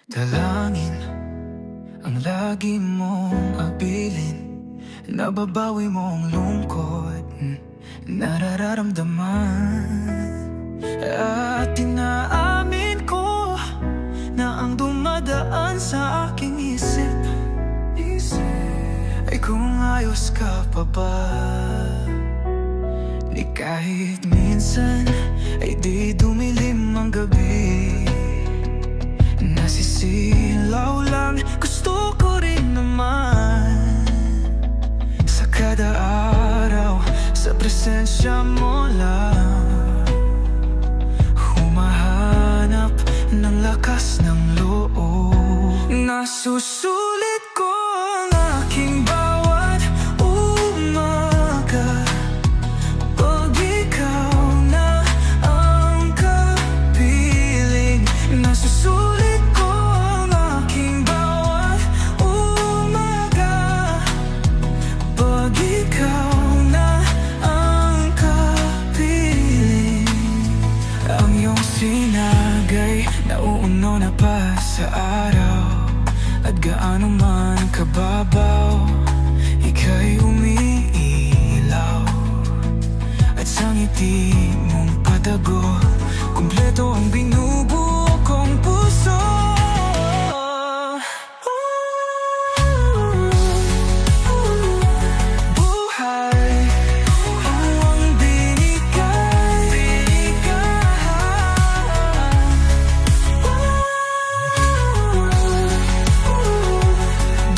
Dalangin ang lagi mong abilin, nababawi mo ang lungkot nararamdaman. At inaamin ko na ang dumadaan sa aking isip ay kung ayos ka pa ba. Di kahit minsan ay di dumilim ang gabi, nasisilaw lang, gusto ko rin naman sa kada araw, sa presensya mo lang humahanap ng lakas ng loob. Nasusulit ko ang aking bawat umaga pag ikaw na ang kapiling. Nasusulit ko ang aking bawat umaga pag ikaw na ang kapiling. Ang iyong sinagay nauuno na pa sa araw, at gaano man kababaw, ika'y umiilaw. At sa ngiti mong patago, kumpleto ang binubuo kong puso. Buhay ang binigay.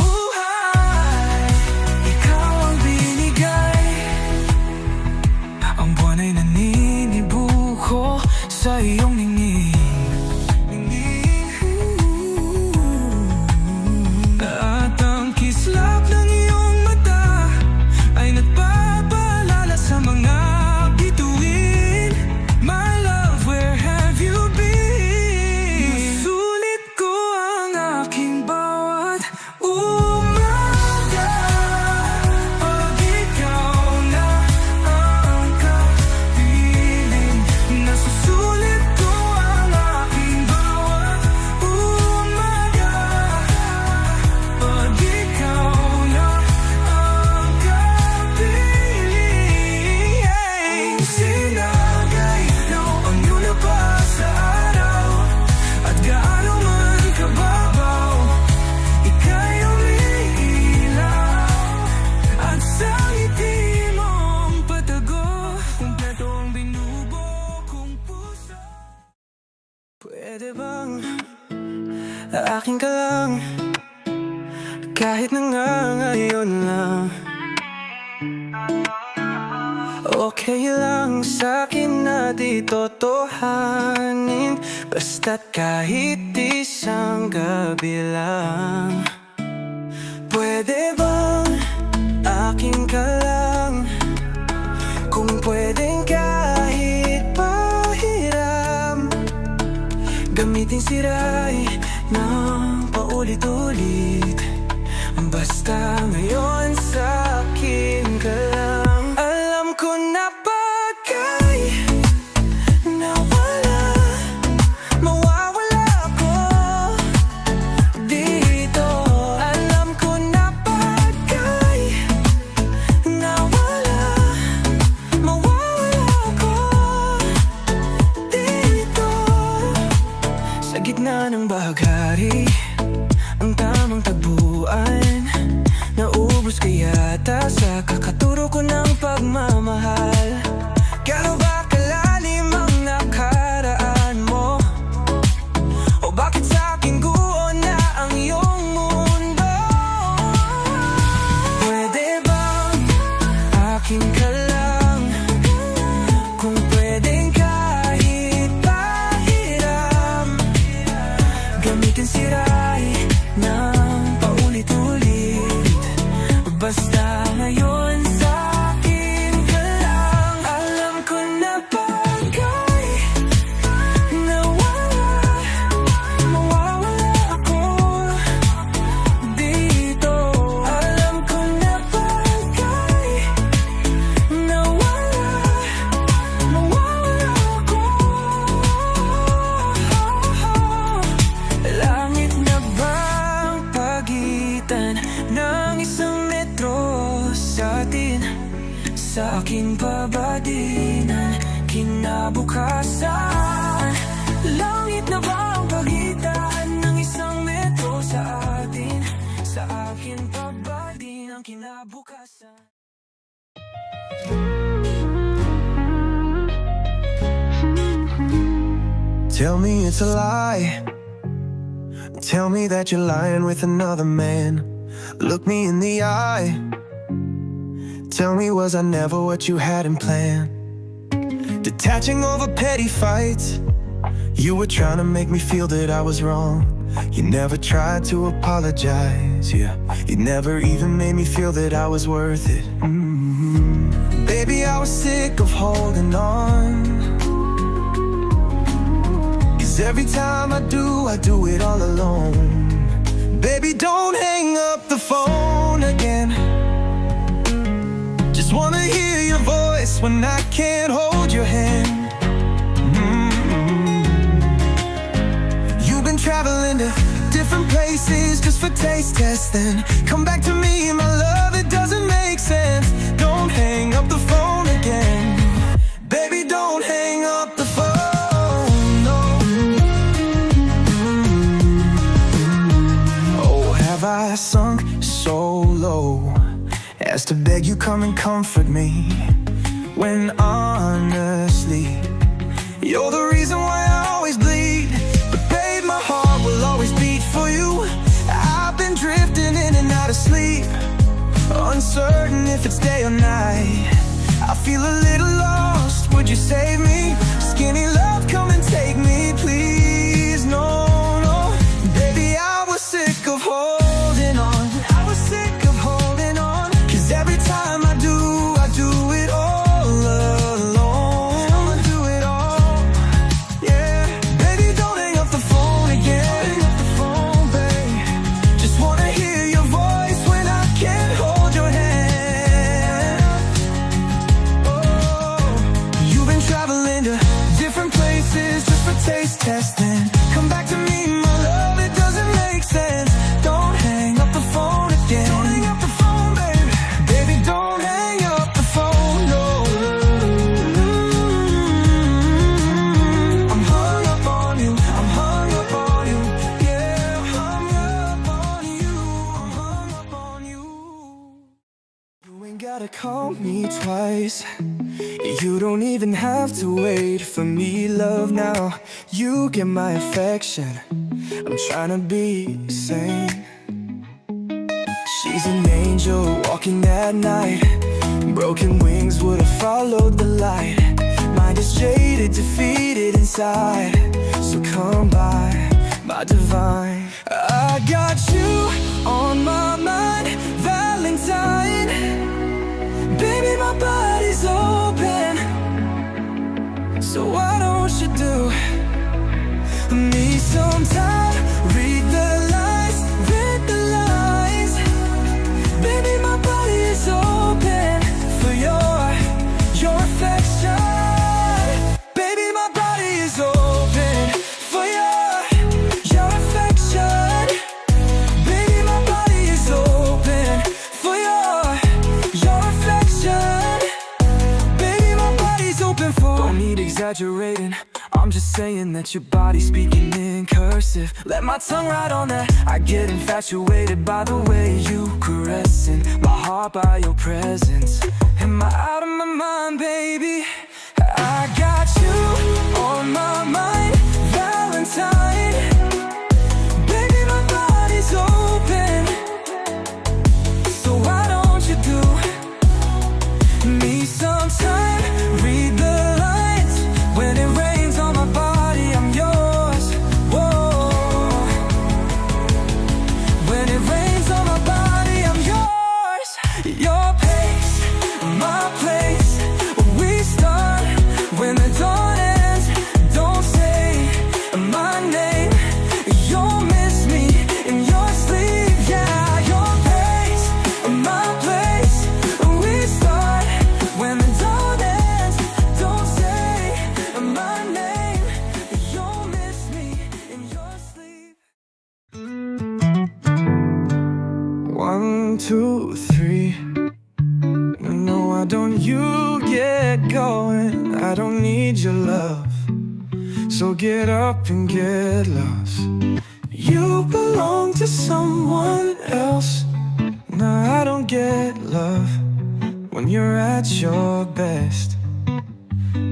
Buhay, ikaw ang binigay. Ang buwan ay naninibuho sa iyong ningning. At ang kislap ng iyong mata ay nagpapaalala sa mga bituin. My love, where have you been? Sulit ko ang aking bawat umaga pag ikaw na ang kapiling. Nasusulit ko ang aking bawat umaga pag ikaw na ang kapiling. Ang sinagay ang iyong labas sa araw, at gaano man kababaw, ika'y umiilaw. At sa ngiti mong patago, kumpleto ang binubuo kong puso. Pwede bang akin ka lang, kahit na nga ngayon lang? Okay lang sa'kin na di totohanin, basta't kahit isang gabi lang. Pwede bang akin ka lang, kung pwedeng kahit pahiram, gamitin siray ng paulit-ulit, basta ngayon sa'kin ka lang. Alam ko na pagka'y nawala, mawawala ako dito. Alam ko na pagka'y nawala, mawawala ako dito. Sa gitna ng bahaghari, ang tamang tagpuan, naubos ka yata sa kakaturo ko ng pagmamahal. Gaano ba kalalim ang nakaraan mo? O bakit sa'king guho na ang iyong mundo? Pwede bang akin ka lang, kung pwedeng kahit pahiram, gamitin siray ng paulit-ulit, basta ngayon sa'kin ka lang. Alam ko na pagka'y nawala, mawawala ako dito. Alam ko na pagka'y nawala, mawawala ako. Langit na sa akin pa ba din ang kinabukasan? Langit na ba ang pagitan ng isang metro sa atin? Sa akin pa ba din ang kinabukasan? Tell me it's a lie. Tell me that you're lying with another man. Look me in the eye. Tell me, was I never what you had in plan? Detaching over petty fights. You were trying to make me feel that I was wrong. You never tried to apologize, yeah. You never even made me feel that I was worth it. Baby, I was sick of holding on. Every time I do it all alone. Baby, don't hang up the phone again. Just wanna hear your voice when I can't hold your hand. You've been traveling to different places just for taste testing. Come back to me, my love, it doesn't make sense. Don't hang up the phone again. Baby, don't hang up the phone. Have I sunk so low as to beg you come and comfort me, when honestly you're the reason why I always bleed? But babe, my heart will always beat for you. I've been drifting in and out of sleep, uncertain if it's day or night. I feel a little lost, would you save me? Skinny love, come and take me, please. No, no, baby, I was sick of holding on. I was sick of holding on. Cause every time I do it all alone. I'ma do it all, yeah. Baby, don't hang up the phone again. Hang up the phone, babe. Just wanna hear your voice when I can't hold your hand. Oh, you've been traveling to different places just for taste testing. Come back to me, my love, it doesn't make sense. Don't hang up the phone again. Don't hang up the phone, baby. Baby, don't hang up the phone, no. I'm hung up on you. I'm hung up on you. Yeah, I'm hung up on you. I'm hung up on you. You ain't gotta call me twice. You don't even have to wait for me, love, now. You get my affection. I'm trying to be sane. She's an angel walking at night. Broken wings would have followed the light. Mind is jaded, defeated inside. So come by, my divine. I got you on my mind, Valentine. Baby, my body's open, so why don't you do me sometime? Read the lines, read the lines. Baby, my body is open for your affection. Baby, my body is open for your affection. Baby, my body is open for your affection. Baby, my body's open for. Don't need exaggerating, I'm just saying that your body's speaking in cursive. Let my tongue ride on that. I get infatuated by the way you caressing my heart by your presence. Am I out of my mind, baby? I got you on my mind, Valentine. Baby, my body's open, so why don't you do me sometime? Read the lines when it rains on my body, I'm yours. Whoa. When it rains on my body, I'm yours. Your pace, my place. We start when the dawn ends. Don't say my name, you'll miss me in your sleep. Yeah, your pace, my place. We start when the dawn ends. Don't say my name, you'll miss me in your sleep. 1, 2, 3. No, I why don't you get going? I don't need your love, so get up and get lost. You belong to someone else. Nah, I don't get love when you're at your best.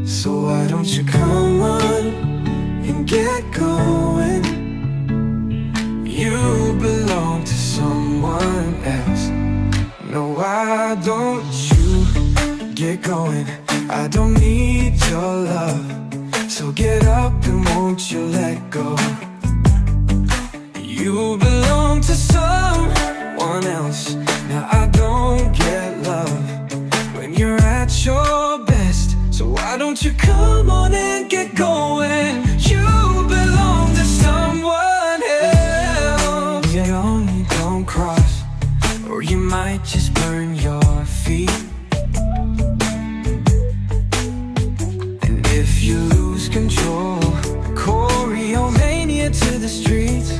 So why don't you come on and get going? You belong to someone else. No, why don't you get going? I don't need your love, so get up and won't you let go? You belong to someone else. Now I don't get love when you're at your best. So why don't you come on and get going? You belong to someone else. Yeah, only don't cross, or you might just burn your feet. And if you lose control, choreomania to the streets.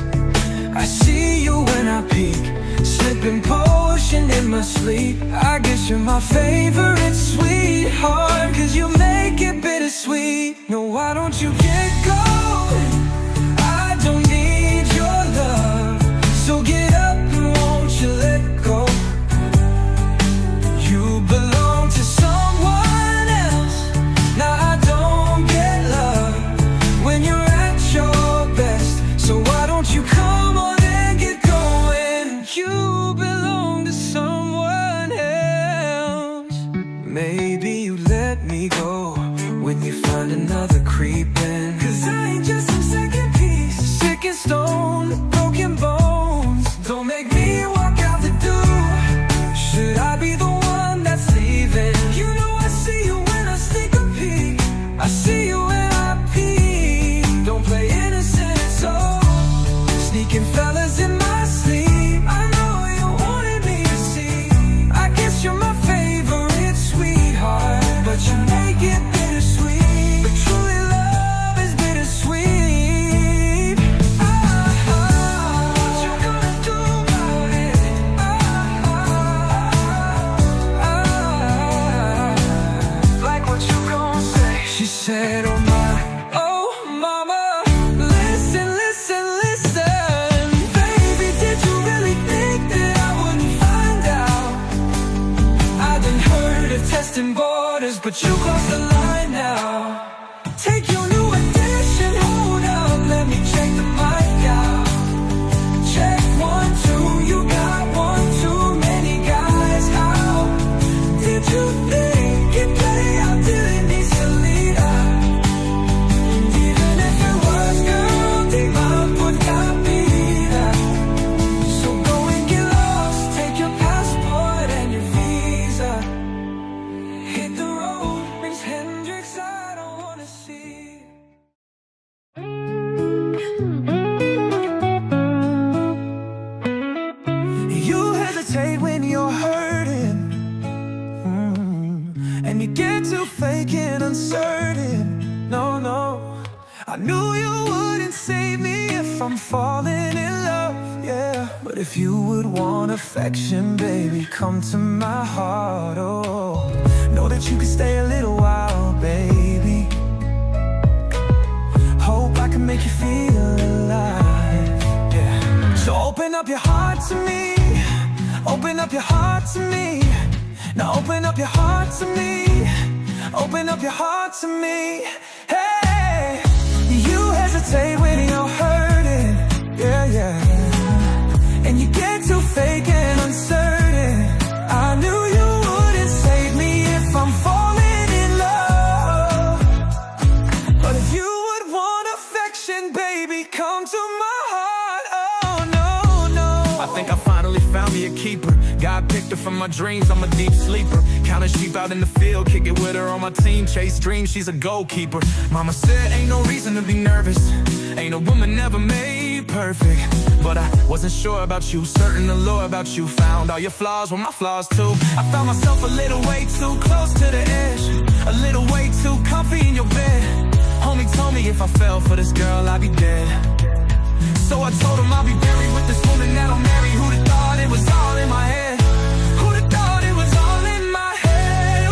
I see you when I peek, slipping potion in my sleep. I guess you're my favorite sweetheart, 'cause you make it bittersweet. No, why don't you get going? I don't need your love, so get up and won't you let go? You belong to someone else. Now I don't get love when you're at your best. So why don't you come on and get going? You belong to someone else. Maybe you let me go when you find another creeping, 'cause I ain't just some second piece, sick and stoned, broken bones. Don't make me walk out the door. Should I be the one that's leaving? You know I see you when I sneak a peek. I see you when I peek. Don't play innocent, so sneaking fellas in my sleep. I know you wanted me to see. I guess you're my favorite sweetheart, but you make it bittersweet. But truly love is bittersweet. What you gonna do about it? Like what you gonna say? She said, oh my, oh mama, listen, listen, listen. Baby, did you really think that I wouldn't find out? I done heard of testing borders, but you crossed the line now. Take your new addition, hold up, let me check the mic out. Check 1, 2, you got one too many guys. How did you think it play out? Did it need to lead up? Even if it was, girl, deep up would not be that. So go and get lost, take your passport and your visa. Hit the road, brings Hendrix, I don't wanna see. You hesitate when you're hurting, and you get too fake and uncertain. No, no, I knew you wouldn't save me if I'm falling in love, yeah. But if you would want affection, baby, come to my heart, oh. Know that you can stay a little while, baby. Hope I can make you feel alive, yeah. So open up your heart to me. Open up your heart to me. Now open up your heart to me. Open up your heart to me. Hey, you hesitate when you're hurting, yeah, yeah. And you get too fake and uncertain. I knew you wouldn't save me if I'm falling in love. But if you would want affection, baby, come to my heart. Oh no, no. I think I finally found me a keeper. God picked her from my dreams, I'm a deep sleeper. Counting sheep out in the field, kick it with her on my team. Chase dreams, she's a goalkeeper. Mama said ain't no reason to be nervous. Ain't a woman never made perfect. But I wasn't sure about you, certain the lore about you. Found all your flaws were my flaws too. I found myself a little way too close to the edge, a little way too comfy in your bed. Homie told me if I fell for this girl, I'd be dead. So I told him I'll be buried with this woman that I'll marry. Who'd have thought it was all in my head? Who'd have thought it was all in my head?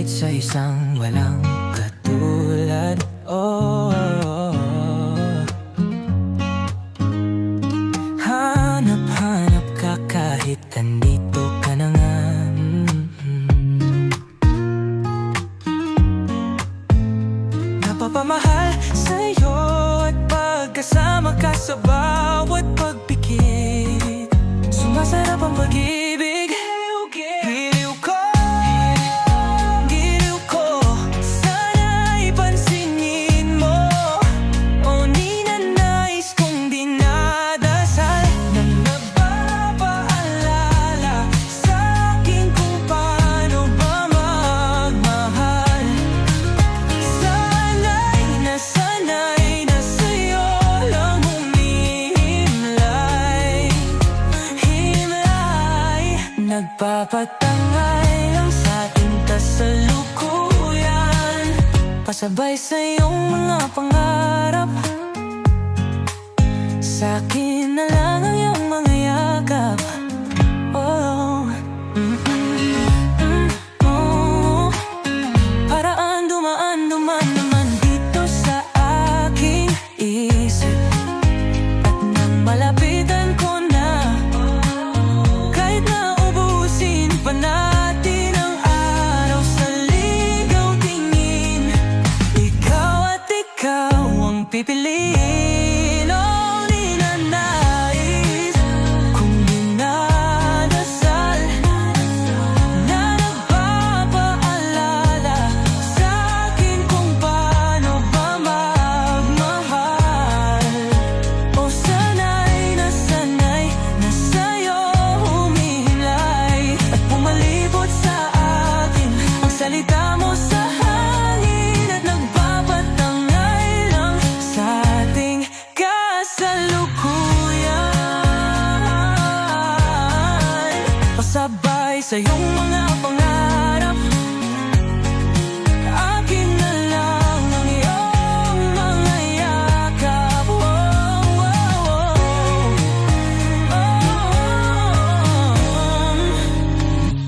Higit sa isang walang katulad. Oh, hanap-hanap ka kahit andito ka na nga. Napapamahal sa'yo at pagkasama ka sa bawat pagpikit. Sumasarap ang pag-ibig. Giliw ko, giliw ko. Sana'y pansinin mo. O ninanais kong dinadasal na nagpapaalala sa'kin kung paano ba magmahal. Sana'y na sa'yo lang humihimlay. Nagpapatangay lang sa'ting kasalukuyan. Pasabay sa iyong mga pangarap. Sa'kin na lang ang iyong mga yakap. Oh, oh. Paraan dumaan naman dito sa aking isip. At nang malapitan ko na, kahit na ubusin pa natin ang araw sa ligaw tingin, ikaw at ikaw ang pipiliin. Oh, ninanais kong dinadasal na nagpapaalala sa'kin kung paano ba magmahal. O sana'y na sa'yo humihimlay at pumalibot sa akin ang salita mo sa hangin at nagpapatangay lang sa ating kasalukuyan. Pasabay sa iyong mga pangarap. Akin na lang ang iyong mga yakap. Oh, oh, oh.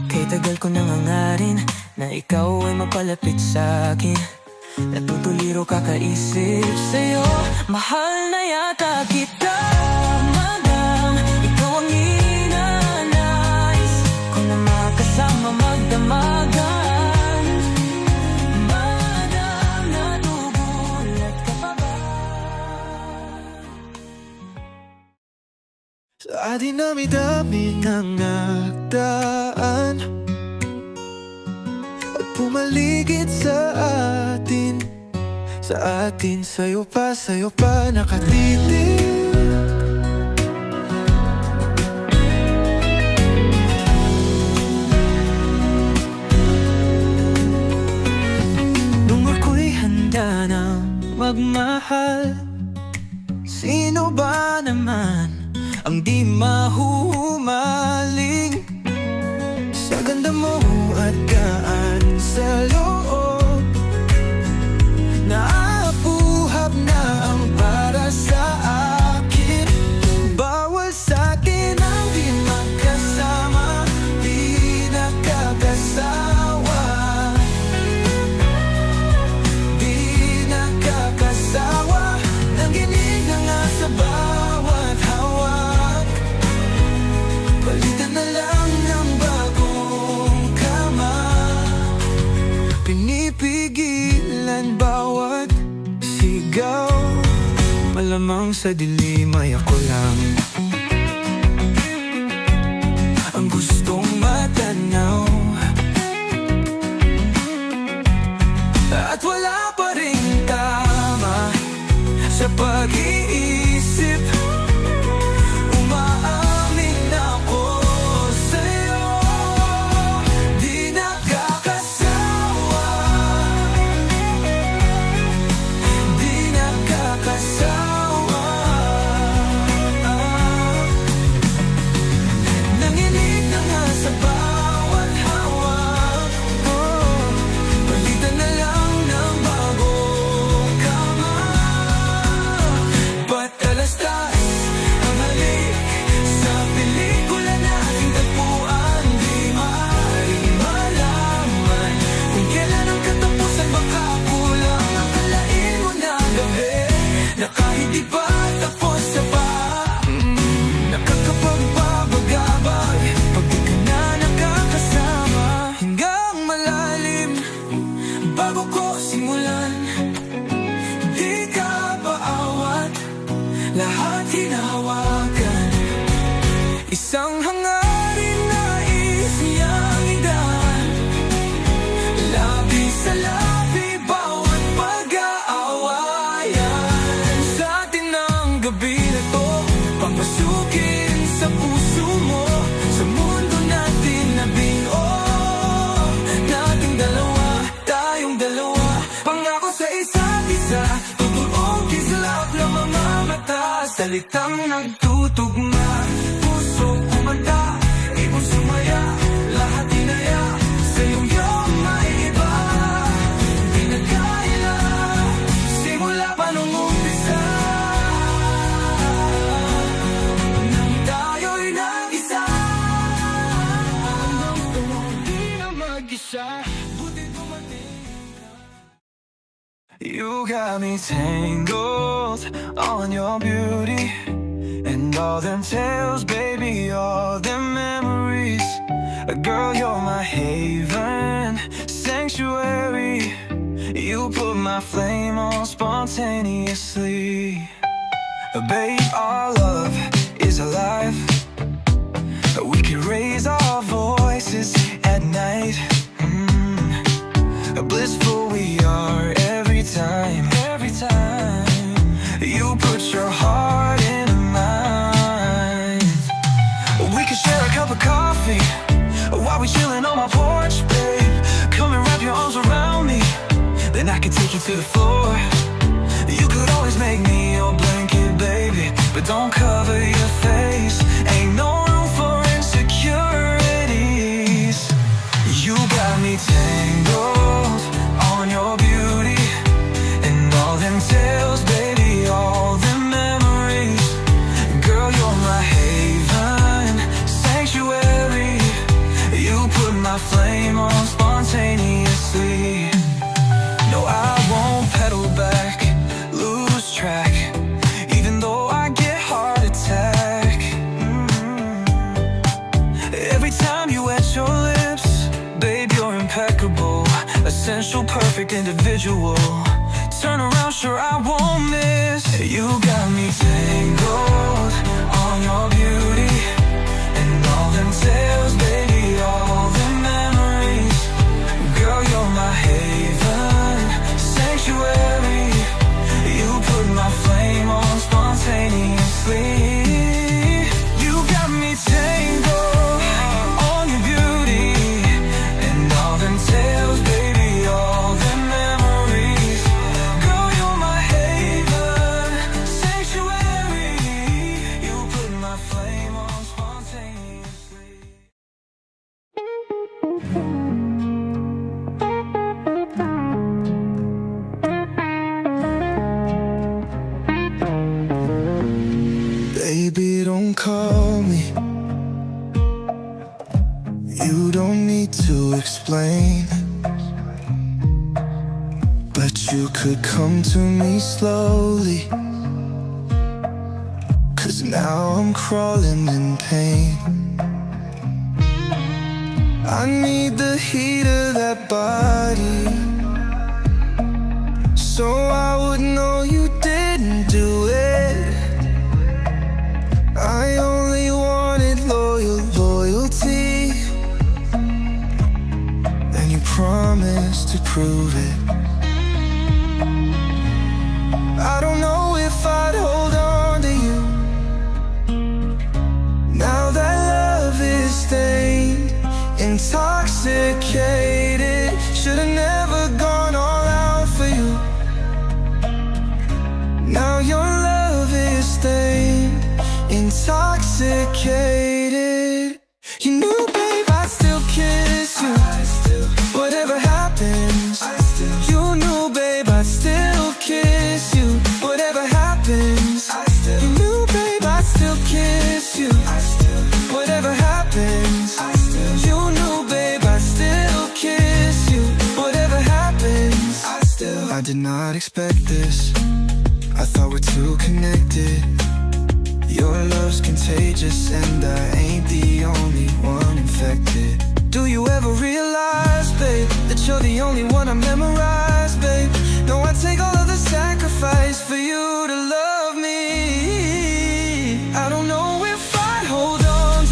Kay tagal ko nang hangarin na ikaw ay mapalapit sa'kin. Natutuliro kakaisip sa'yo. Mahal na yata kita, madam. Ikaw ang inanais ko na makasama magdamagan. Madam, nagugulat ka pa ba? Sa atin dami-dami ng nagdaan at pumaligid sa atin. Sa atin, sa'yo pa nakatitig. Nung ako'y handa ng magmahal, sino ba naman ang di mahuhumaling sa ganda mo at gaan sa loob? Naapuhap na ang para sa akin. Bawal sa'kin ang di magkasama, di nakakasawa, di nakakasawa. Nanginig na nga sa bawat hawak. Palitan na lang ng bagong kama. Pinipigilan bawat sigaw. Malamang sa dilim ay ako lang ang gustong matanaw. At wala pa ring tama sa pag-iisip. Umaamin ako sa'yo, di nakakasawa, di nakakasawa. Isang hangarin nais niyang idan, labi sa labi, bawat pag-aawayan. Sa atin ang gabi na to, papasukin sa puso mo, sa mundo natin na binuo, nating dalawa, tayong dalawa. Pangako sa isa't isa, tutuong kislap ng mga mata, salitang nagtutugma, puso kumanta, ibon sumaya, lahat inaya, sa'yo yung maiiba. Di na kaya, simula pa nung umpisa, nang tayo'y nag-isa. Di na mag-isa, buti dumating ka. You got me tangled on your beauty, and all them tales, baby, all them memories. Girl, you're my haven, sanctuary. You put my flame on spontaneously. Babe, our love is alive. We can raise our voices at night. Blissful we are every time, every time. You put your heart in mine. We could share a cup of coffee while we chillin' on my porch, babe. Come and wrap your arms around me, then I can take you to the floor. You could always make me your blanket, baby, but don't cover your face. Ain't no room for insecurities. You got me tangled on your beauty, and all them tales, baby, all them memories. Girl, you're my haven, sanctuary. You put my flame on spontaneously. No, I won't pedal back, lose track, even though I get heart attack. Every time you wet your lips, babe, you're impeccable, essential, perfect individual. Turn around, sure I won't miss. You got me tangled on your beauty, and all them tales, baby, all them memories. Girl, you're my haven, sanctuary. You put my flame on spontaneously. You got me tangled on your beauty, and all them tales, baby, all them memories. Girl, you're my haven, sanctuary. You put my flame on spontaneously. Baby, don't call me. You don't need to explain, but you could come to me slowly, 'cause now I'm crawling in pain. I need the heat of that body, so I would know you didn't do it. I only wanted loyalty, and you promised to prove it. I don't know if I'd hold on to you now that love is stained, intoxicated. Should've never gone all out for you. Now your love is stained, intoxicated. You knew, babe, I'd still kiss you. Whatever happens, you knew, babe, I'd still kiss you. Whatever happens, you knew, babe, I'd still kiss you. Whatever happens, you knew, babe, I'd still kiss you. Whatever happens, I did not expect this. I thought we're too connected. Your love's contagious, and I ain't the only one infected. Do you ever realize, babe, that you're the only one I memorize, babe? No, I take all of the sacrifice for you to love me. I don't know if I'd hold on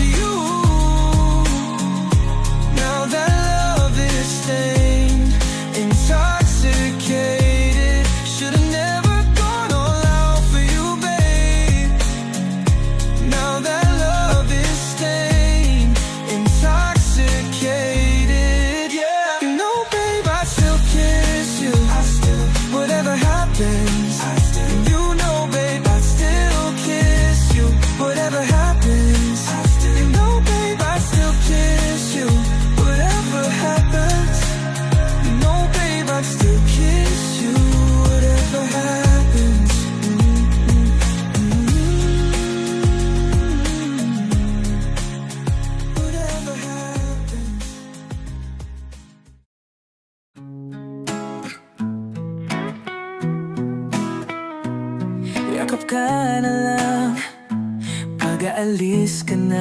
mag-aalis ka na,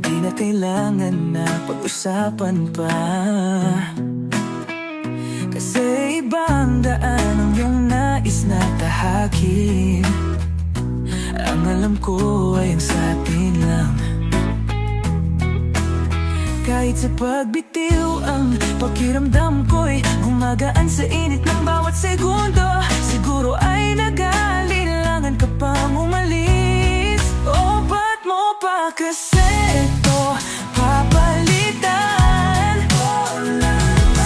di na kailangan na pag-usapan pa. Kasi ibang daan ang iyong nais na tahakin. Ang alam ko ay ang sa atin lang. Kahit sa pagbitiw ang pakiramdam ko'y gumagaan sa init ng bawat segundo. Siguro ay nag-aalilangan ka pang umalis. O ba't mo pa kasi ito papalitan?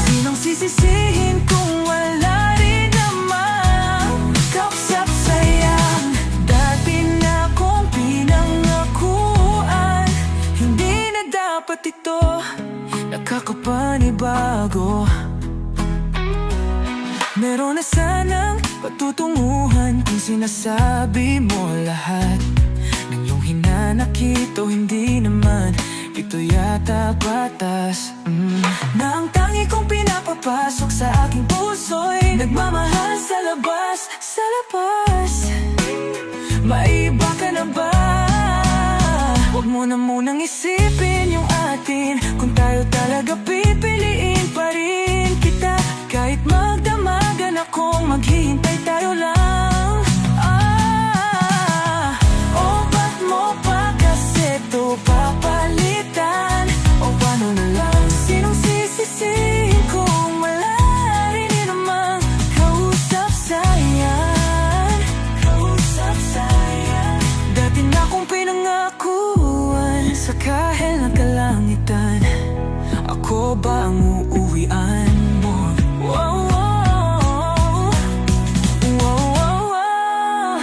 Sinong sisisihin kung wala rin namang kapsap-sayang? Dati na kong pinangakuan, hindi na dapat ito nakakapanibago. Meron na sanang patutunguhan kung sinasabi mo lahat ng iyong hinanakit o hindi naman ito yata batas. Na ang tangi kong pinapapasok sa aking puso'y nagmamahal sa labas, sa labas. Maiba ka na ba? Huwag mo na munang isipin yung atin, kung tayo talaga pipiliin pa rin kita. Kahit magdamagan akong maghihintay tayo lang. O ba't mo pa kasi ito papalitan? O paano na lang? Sinong sisisihin kung wala rin namang kausap-sayan? Kausap-sayan. Dati na kong pinangakuan sa kahel ng kalangitan, ako ba ang uuwian mo? Wow, wow, wow, wow, wow.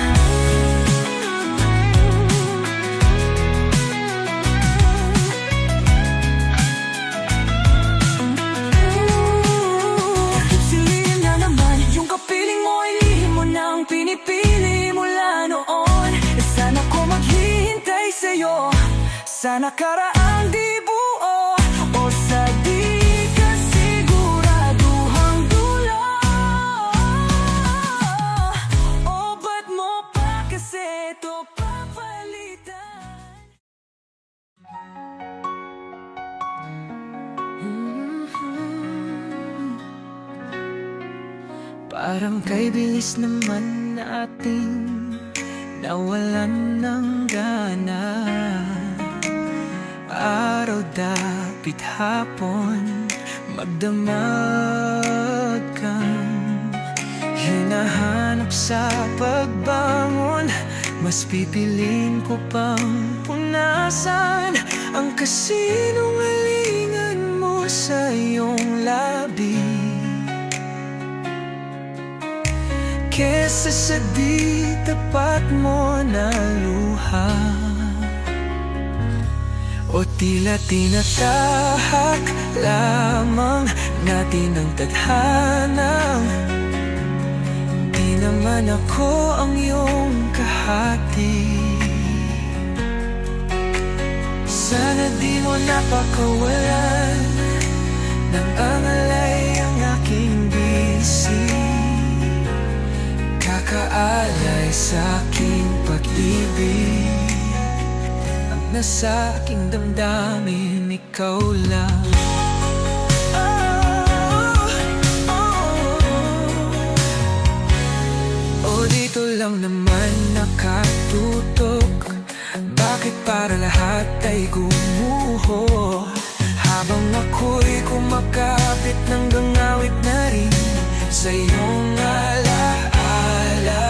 Silihin na naman yung kapiling mo, ay lihim mo na ang pinipili mula noon. Sana ko maghihintay sa'yo sa nakaraang di buo, o sa di ka siguraduhang dulo. O ba't mo pa kasi ito papalitan? Parang kay bilis naman nating nawalan ng gana. Araw dapit hapon, magdamag kang hinahanap sa pagbangon. Mas pipiling ko pang punasan ang kasinungalingan mo sa iyong labi, kesa sa di tapat mo na luha. O tila tinatahak lamang natin ang tadhanang di naman ako ang iyong kahati. Sana di mo napakawalan ng angalay ang aking bisi, kakaalay sa aking pag-ibig. Nasa aking damdamin, ikaw lang. O dito lang naman nakatutok, bakit para lahat ay gumuho? Habang ako'y kumakapit ng gangawit na rin sa iyong alaala,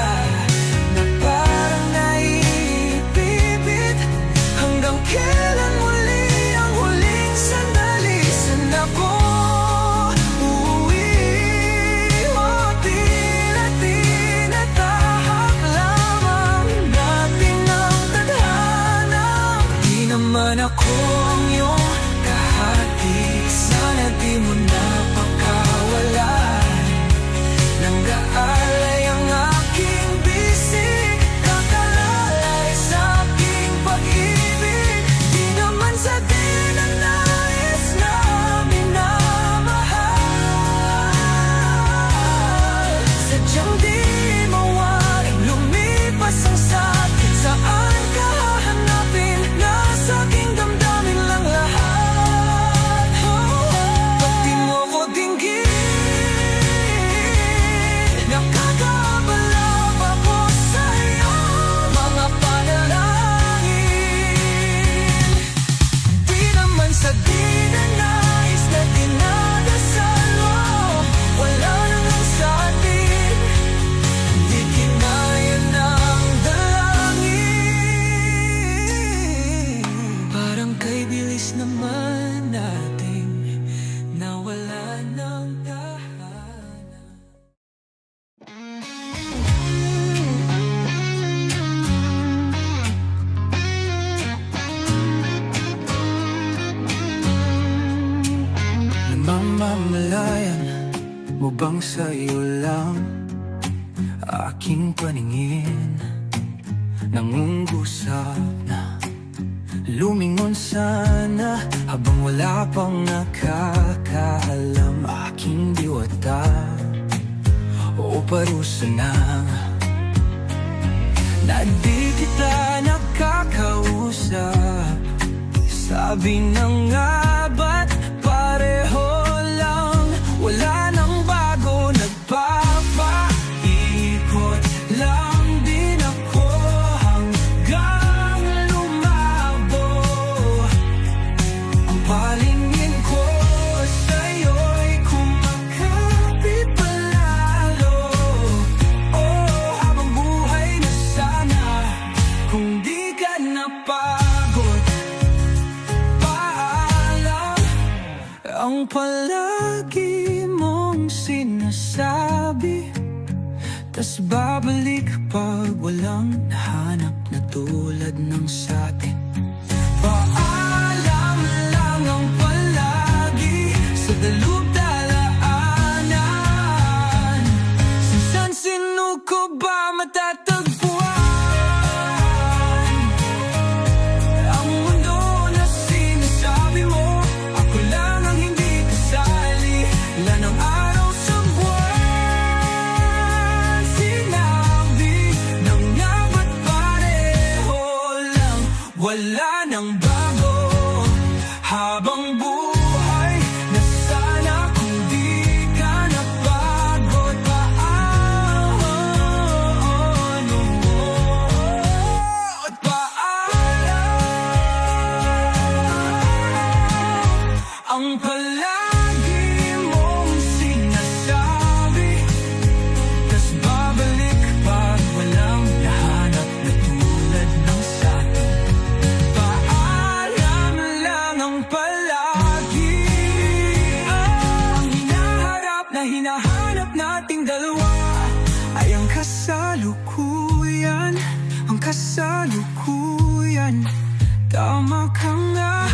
na parang naipipit. Hanggang kailan muli ang huling sandali? Saan ako uuwi? O tila tinatahak lamang natin ang tadhana. Di naman ako ang iyong kahati. Sana di mo napakawalan ng gaalay ang aking bisig, kakalalay sa aking pag-ibig. Di naman sa dinanais na minamahal, sadyang di mawaring lumipas ang sakit. Saan ka Namamalayan mo bang sa'yo lang aking paningin? Nangungusap na lumingon sana habang wala pang nakakaalam. Aking diwata o parusa na di kita nakakausap. Sabi na nga ba't pareho lang? Wala nang bago, nagpapaikot lang din ako hanggang lumabo. Ang palingin ko sa'yo'y kumakapit palalo. Oh, habang buhay na sana kung di ka napagod. Paalam ang palagi mong sinasabi, tas babalik pag walang nahanap na tulad ng sa'tin. Paalam lang ang palagi sa dalubdalaanan. Sinsan sino ko ba matatagpuan? Ang mundo na sinasabi mo, ako lang ang hindi kasali. Lan ang araw sa buwan, sinabi na nga ba't pareho lang? Wala nang bago habang buhay na sana kung di ka napagod. Paano mo at paalam ang palagi mong sinasabi, tas babalik pag walang nahanap na tulad ng sa'tin. Paalam lang ang palagi. Ang hinaharap na hinahanap nating dalawa ay ang kasalukuyan. Ang kasalukuyan. Tama ka nga,